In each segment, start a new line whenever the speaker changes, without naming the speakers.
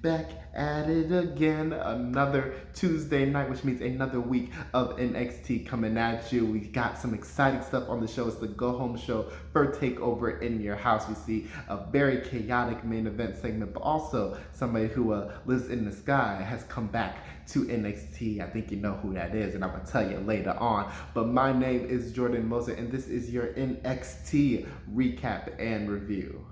back at it again. Another Tuesday night, which means another week of NXT coming at you. We got some exciting stuff on the show. It's the go-home show for Takeover in Your House. We see a very chaotic main event segment, but also somebody who lives in the sky has come back to NXT. I think you know who that is, and I'm going to tell you later on. But my name is Jordan Moser, and this is your NXT Recap and Review.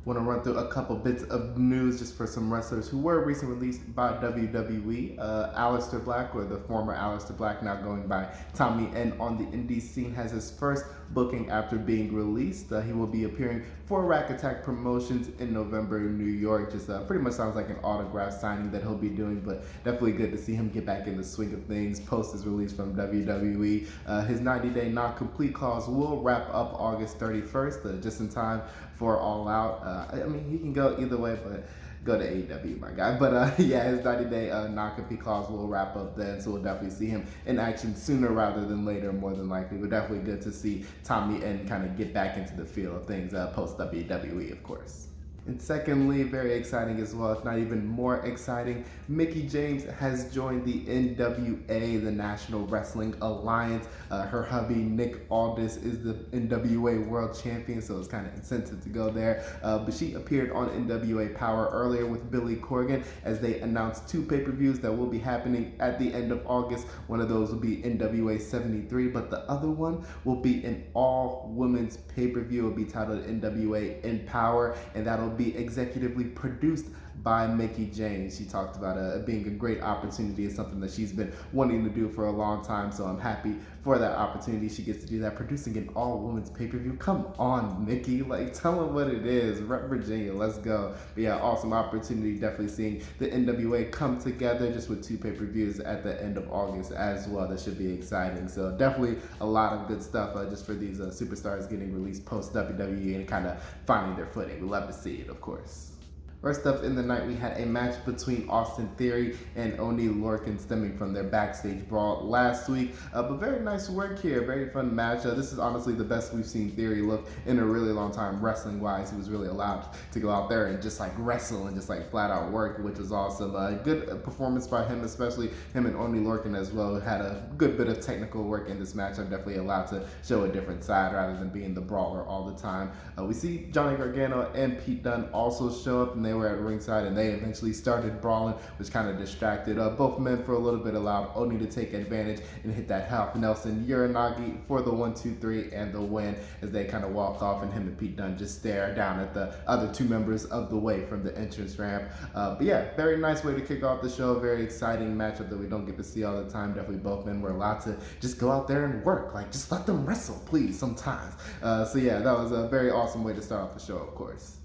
Want to run through a couple bits of news just for some wrestlers who were recently released by WWE. Aleister Black, or the former Aleister Black, now going by Tommy N on the indie scene, has his first booking after being released. He will be appearing for Rack Attack Promotions in November in New York. Just pretty much sounds like an autograph signing that he'll be doing, but definitely good to see him get back in the swing of things post his release from WWE. His 90-day non-complete clause will wrap up August 31st, just in time for All Out. I mean, he can go either way, but go to AEW, my guy. But yeah, his 90-day non-compete clause will wrap up then, so we'll definitely see him in action sooner rather than later, more than likely. But definitely good to see Tommy N kind of get back into the feel of things post-WWE, of course. And secondly, very exciting as well, if not even more exciting, Mickie James has joined the NWA, the National Wrestling Alliance. Her hubby, Nick Aldis, is the NWA World Champion, so it's kind of incentive to go there. But she appeared on NWA Power earlier with Billy Corgan as they announced two pay-per-views that will be happening at the end of August. One of those will be NWA 73, but the other one will be an all-women's pay-per-view. It will be titled NWA in Power, and that'll be executively produced by Mickie James. She talked about it being a great opportunity. It's something that she's been wanting to do for a long time, so I'm happy for that opportunity. She gets to do that, producing an all-women's pay-per-view. Come on, Mickie, like, tell them what it is. Rep Virginia, let's go. But yeah, awesome opportunity. Definitely seeing the NWA come together just with two pay-per-views at the end of August as well. That should be exciting. So definitely a lot of good stuff just for these superstars getting released post-WWE and kind of finding their footing. We love to see it, of course. First up in the night, we had a match between Austin Theory and Oney Lorcan stemming from their backstage brawl last week. But very nice work here, very fun match. This is honestly the best we've seen Theory look in a really long time, wrestling-wise. He was really allowed to go out there and just like wrestle and just like flat out work, which was awesome. Good performance by him, especially him and Oney Lorcan as well. Had a good bit of technical work in this match. I'm definitely allowed to show a different side rather than being the brawler all the time. We see Johnny Gargano and Pete Dunne also show up, and they were at ringside, and they eventually started brawling, which kind of distracted both men for a little bit, allowed Oney to take advantage and hit that half Nelson Uranagi for the 1-2-3 and the win, as they kind of walk off and him and Pete Dunne just stare down at the other two members of the Way from the entrance ramp. But yeah, very nice way to kick off the show. Very exciting matchup that we don't get to see all the time. Definitely both men were allowed to just go out there and work. Like, just let them wrestle, please, sometimes. So yeah, that was a very awesome way to start off the show, of course.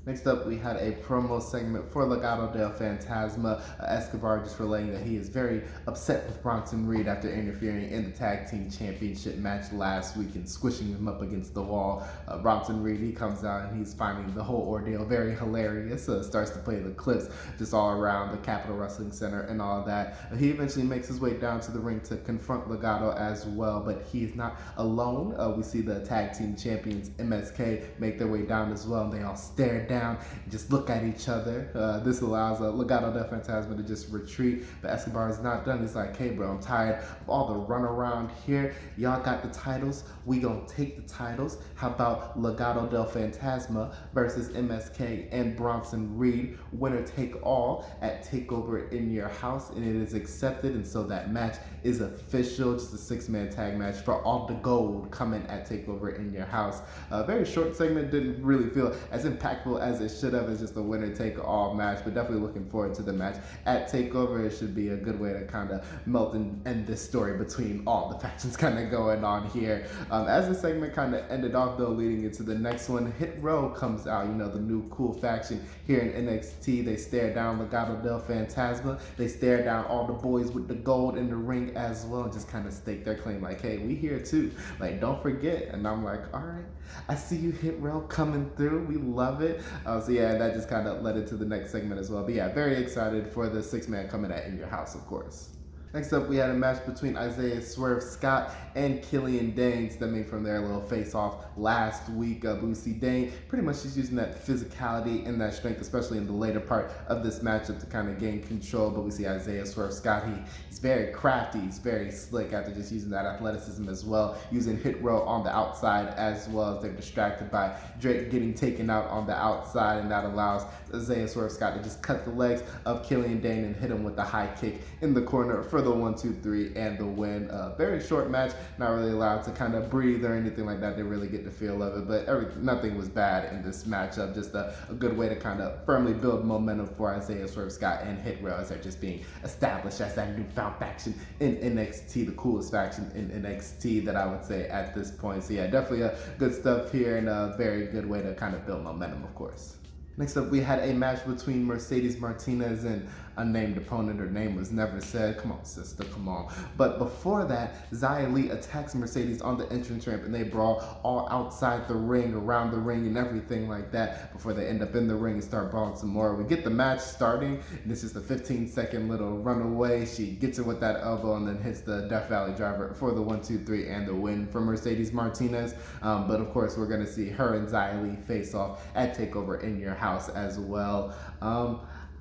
Next up, we had a promo segment for Legado del Fantasma. Escobar just relaying that he is very upset with Bronson Reed after interfering in the Tag Team Championship match last week and squishing him up against the wall. Bronson Reed, he comes out and he's finding the whole ordeal very hilarious. Starts to play the clips just all around the Capitol Wrestling Center and all that. He eventually makes his way down to the ring to confront Legado as well, but he is not alone. We see the Tag Team Champions MSK make their way down as well, and they all stare down and just look at each other. This allows Legado del Fantasma to just retreat, but Escobar is not done. He's like, hey bro, I'm tired of all the run around here. Y'all got the titles, we gonna take the titles. How about Legado del Fantasma versus MSK and Bronson Reed, winner take all at Takeover in Your House, and it is accepted, and so that match is official. Just a 6-man tag match for all the gold coming at Takeover in Your House. A very short segment, didn't really feel as impactful as it should have. It's just a winner take all match, but definitely looking forward to the match at Takeover. It should be a good way to kind of melt and end this story between all the factions kind of going on here. As the segment kind of ended off though, leading into the next one, Hit Row comes out, you know, the new cool faction here in NXT. They stare down Legado del Fantasma. They stare down all the boys with the gold in the ring as well, and just kind of stake their claim like, hey, we here too, like, don't forget. And I'm like, all right, I see you, Hit Row, coming through. We love it. So yeah, that just kind of led into the next segment as well. But yeah, very excited for the 6-man coming at In Your House, of course. Next up, we had a match between Isaiah Swerve Scott and Killian Dane stemming from their little face-off last week. We see Dane pretty much just using that physicality and that strength, especially in the later part of this matchup, to kind of gain control. But we see Isaiah Swerve Scott, he's very crafty, he's very slick after just using that athleticism as well, using hit row on the outside as well as they're distracted by Drake getting taken out on the outside, and that allows Isaiah Swerve Scott to just cut the legs of Killian Dane and hit him with the high kick in the corner for the 1-2-3 and the win. Very short match, not really allowed to kind of breathe or anything like that. They really get the feel of it, but nothing was bad in this matchup. Just a good way to kind of firmly build momentum for Isaiah Swerve Scott and Hit Row as they're just being established as that newfound faction in NXT, the coolest faction in NXT that I would say at this point. So yeah, definitely good stuff here and a very good way to kind of build momentum, of course. Next up, we had a match between Mercedes Martinez and unnamed opponent. Her name was never said. Come on, sister, come on. But before that, Xia Li attacks Mercedes on the entrance ramp and they brawl all outside the ring, around the ring, and everything like that before they end up in the ring and start brawling some more. We get the match starting, and it's just a 15-second little runaway. She gets her with that elbow and then hits the Death Valley driver for the 1-2-3 and the win for Mercedes Martinez. But of course, we're going to see her and Xia Li face off at TakeOver in Your House as well.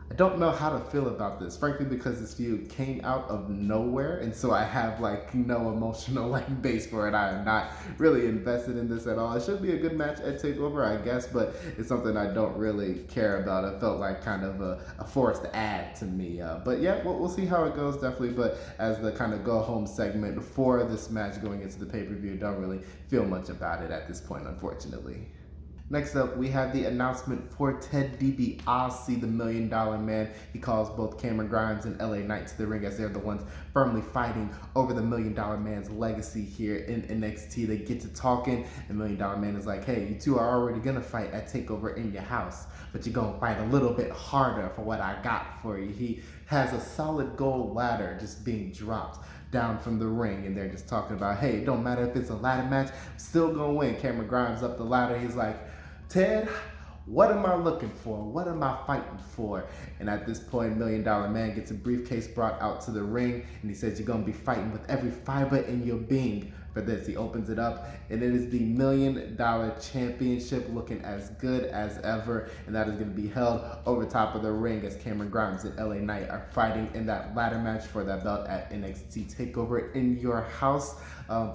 I don't know how to feel about this, frankly, because this feud came out of nowhere, and so I have no emotional base for it. I am not really invested in this at all. It should be a good match at TakeOver, I guess, but it's something I don't really care about. It felt like kind of a forced ad to me. But yeah, we'll see how it goes, definitely. But as the kind of go-home segment for this match going into the pay-per-view, don't really feel much about it at this point, unfortunately. Next up, we have the announcement for Ted DiBiase, the $1 Million Man. He calls both Cameron Grimes and LA Knight to the ring as they're the ones firmly fighting over the $1 Million Man's legacy here in NXT. They get to talking, and $1 Million Man is like, hey, you two are already gonna fight at TakeOver in Your House, but you're gonna fight a little bit harder for what I got for you. He has a solid gold ladder just being dropped down from the ring, and they're just talking about, hey, it don't matter if it's a ladder match, I'm still gonna win. Cameron Grimes up the ladder, he's like, Ted, what am I looking for? What am I fighting for? And at this point, $1 Million Man gets a briefcase brought out to the ring, and he says, you're gonna be fighting with every fiber in your being for this. He opens it up, and it is the $1 Million Championship, looking as good as ever, and that is gonna be held over top of the ring as Cameron Grimes and LA Knight are fighting in that ladder match for that belt at NXT TakeOver in Your House.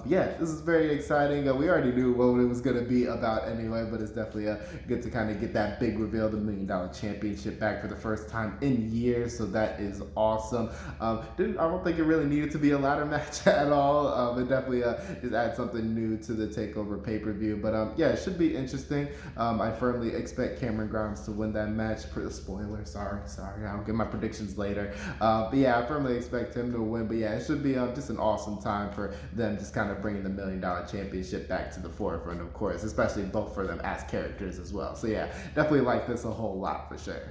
Yeah, this is very exciting. We already knew what it was going to be about anyway, but it's definitely good to kind of get that big reveal, the $1 Million Championship back for the first time in years, so that is awesome. I don't think it really needed to be a ladder match at all. It definitely just adds something new to the TakeOver pay-per-view, but yeah, it should be interesting. I firmly expect Cameron Grimes to win that match. Spoiler, sorry, I'll get my predictions later. But yeah, I firmly expect him to win, but yeah, it should be just an awesome time for them just kind of bringing the $1 Million Championship back to the forefront, of course, especially both for them as characters as well. So yeah, definitely like this a whole lot for sure.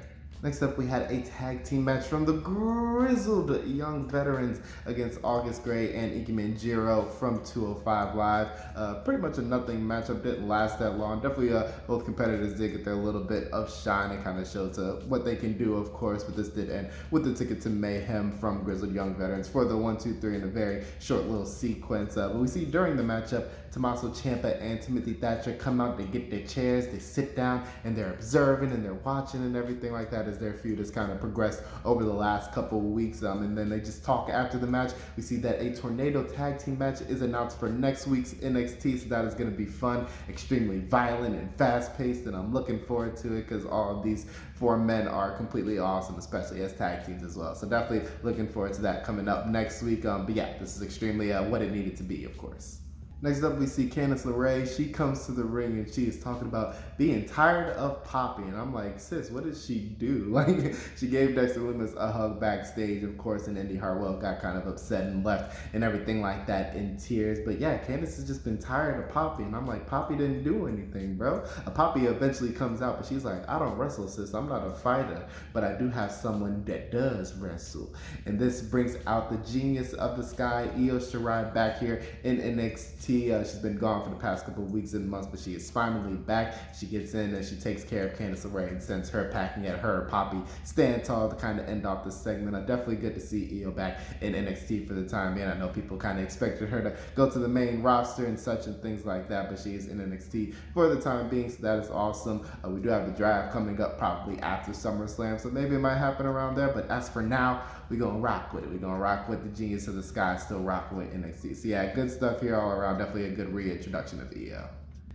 Next up, we had a tag team match from the grizzled young veterans against August Gray and Ike Manjiro from 205 Live. Pretty much a nothing matchup, didn't last that long. Definitely both competitors did get their little bit of shine and kind of showed what they can do, of course, but this did end with the ticket to Mayhem from grizzled young veterans for the 1-2-3 in a very short little sequence. But we see during the matchup, Tommaso Ciampa and Timothy Thatcher come out, they get their chairs, they sit down, and they're observing and they're watching and everything like that as their feud has kind of progressed over the last couple of weeks. And then they just talk after the match. We see that a tornado tag team match is announced for next week's NXT, so that is going to be fun, extremely violent and fast-paced, and I'm looking forward to it because all of these four men are completely awesome, especially as tag teams as well. So definitely looking forward to that coming up next week. But yeah, this is extremely what it needed to be, of course. Next up, we see Candice LeRae. She comes to the ring and she is talking about being tired of Poppy. And I'm like, sis, what did she do? She gave Dexter Lumis a hug backstage, of course, and Indy Hartwell got kind of upset and left and everything like that in tears. But yeah, Candice has just been tired of Poppy. And I'm like, Poppy didn't do anything, bro. Poppy eventually comes out, but she's like, I don't wrestle, sis. I'm not a fighter, but I do have someone that does wrestle. And this brings out the genius of the sky, Io Shirai, back here in NXT. NXT. She's been gone for the past couple of weeks and months, but she is finally back. She gets in and she takes care of Candice LeRae and sends her packing at her. Poppy stand tall to kind of end off this segment. Definitely good to see Io back in NXT for the time being. I know people kind of expected her to go to the main roster and such and things like that, but she is in NXT for the time being, so that is awesome. We do have the draft coming up probably after SummerSlam, so maybe it might happen around there, but as for now, we're going to rock with it. We're going to rock with the Genius of the Sky, still rocking with NXT. So yeah, good stuff here all around. Definitely a good reintroduction of Io.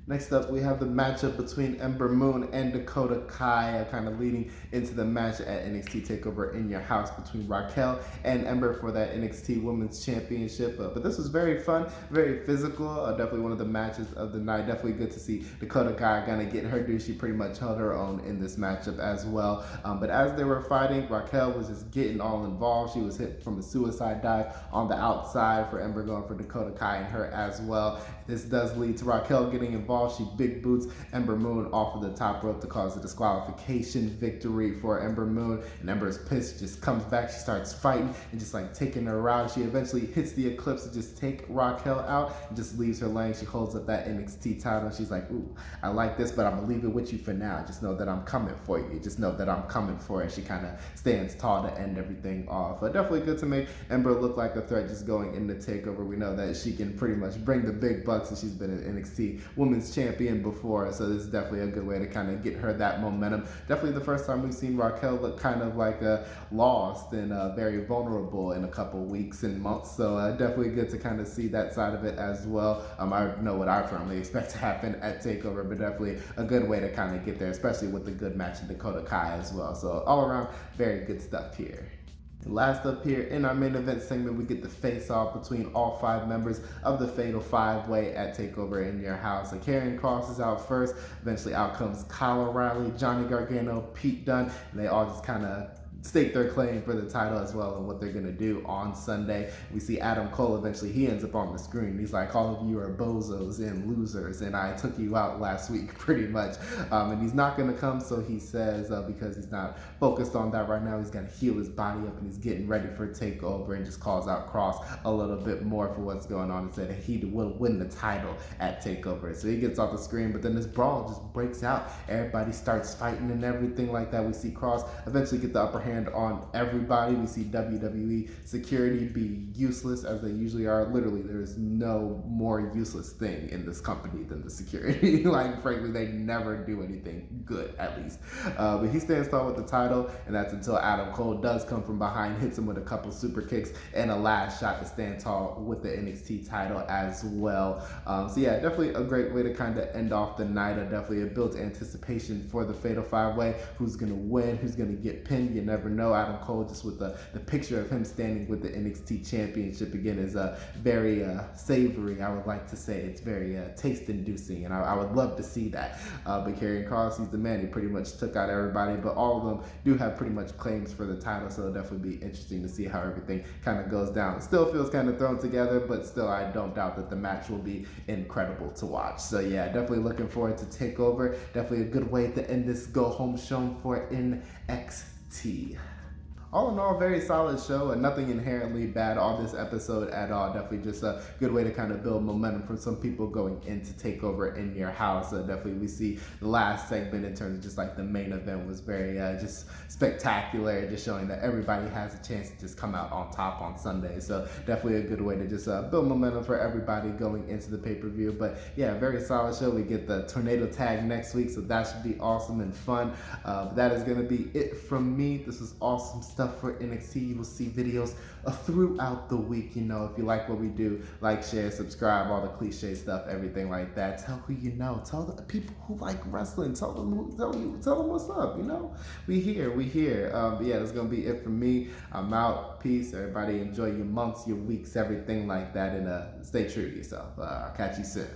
Next up, we have the matchup between Ember Moon and Dakota Kai, kind of leading into the match at NXT Takeover in Your House between Raquel and Ember for that NXT Women's Championship. But this was very fun, very physical. Definitely one of the matches of the night. Definitely good to see Dakota Kai kind of get her due. She pretty much held her own in this matchup as well. But as they were fighting, Raquel was just getting all involved. She was hit from a suicide dive on the outside for Ember, going for Dakota Kai and her as well. This does lead to Raquel getting involved. She big boots Ember Moon off of the top rope to cause a disqualification victory for Ember Moon. And Ember is pissed, just comes back, she starts fighting and just like taking her out. She eventually hits the Eclipse to just take Raquel out and just leaves her laying. She holds up that NXT title. She's like, ooh, I like this, but I'm gonna leave it with you for now. Just know that I'm coming for you. Just know that I'm coming for it. She kind of stands tall to end everything off. But definitely good to make Ember look like a threat just going into TakeOver. We know that she can pretty much bring the big bucks, and she's been an NXT Women's Champion before, so this is definitely a good way to kind of get her that momentum. Definitely the first time we've seen Raquel look kind of like lost and very vulnerable in a couple weeks and months, so definitely good to kind of see that side of it as well. I know what I firmly expect to happen at TakeOver, but definitely a good way to kind of get there, especially with the good match in Dakota Kai as well. So all around, very good stuff here. Last up here in our main event segment, we get the face-off between all 5 members of the Fatal 5-Way at TakeOver in Your House. Karrion Kross is out first. Eventually out comes Kyle O'Reilly, Johnny Gargano, Pete Dunne, and they all just kind of stake their claim for the title as well and what they're going to do on Sunday. We see Adam Cole, eventually he ends up on the screen. He's like, all of you are bozos and losers, and I took you out last week pretty much. And he's not going to come, so he says, because he's not focused on that right now, he's got to heal his body up and he's getting ready for TakeOver, and just calls out Kross a little bit more for what's going on and said he will win the title at TakeOver. So he gets off the screen, but then this brawl just breaks out. Everybody starts fighting and everything like that. We see Kross eventually get the upper hand on everybody. We see WWE security be useless as they usually are. Literally, there's no more useless thing in this company than the security. Like, frankly, they never do anything good, at least. But he stands tall with the title, and that's until Adam Cole does come from behind, hits him with a couple super kicks and a last shot to stand tall with the NXT title as well. So yeah, definitely a great way to kind of end off the night. Definitely a built anticipation for the Fatal 5-Way. Who's going to win? Who's going to get pinned? You never know. Adam Cole, just with the picture of him standing with the NXT Championship again, is very savory. I would like to say it's very taste-inducing, and I would love to see that. But Karrion Kross, he's the man. He pretty much took out everybody, but all of them do have pretty much claims for the title, so it'll definitely be interesting to see how everything kind of goes down. It still feels kind of thrown together, but still I don't doubt that the match will be incredible to watch. So yeah, definitely looking forward to TakeOver. Definitely a good way to end this go-home show for NXT. All in all, very solid show and nothing inherently bad on this episode at all. Definitely just a good way to kind of build momentum for some people going into TakeOver in Your House. Definitely we see the last segment in terms of just like the main event was very just spectacular, just showing that everybody has a chance to just come out on top on Sunday. So definitely a good way to just build momentum for everybody going into the pay-per-view. But yeah, very solid show. We get the tornado tag next week, so that should be awesome and fun. That is going to be it from me. This was awesome stuff for NXT. You will see videos throughout the week. You know, if you like what we do, like, share, subscribe, all the cliche stuff, everything like that. Tell who you know. Tell the people who like wrestling. Tell them what's up. You know, we here. But yeah, that's gonna be it from me. I'm out. Peace. Everybody enjoy your months, your weeks, everything like that, and stay true to yourself. I'll catch you soon.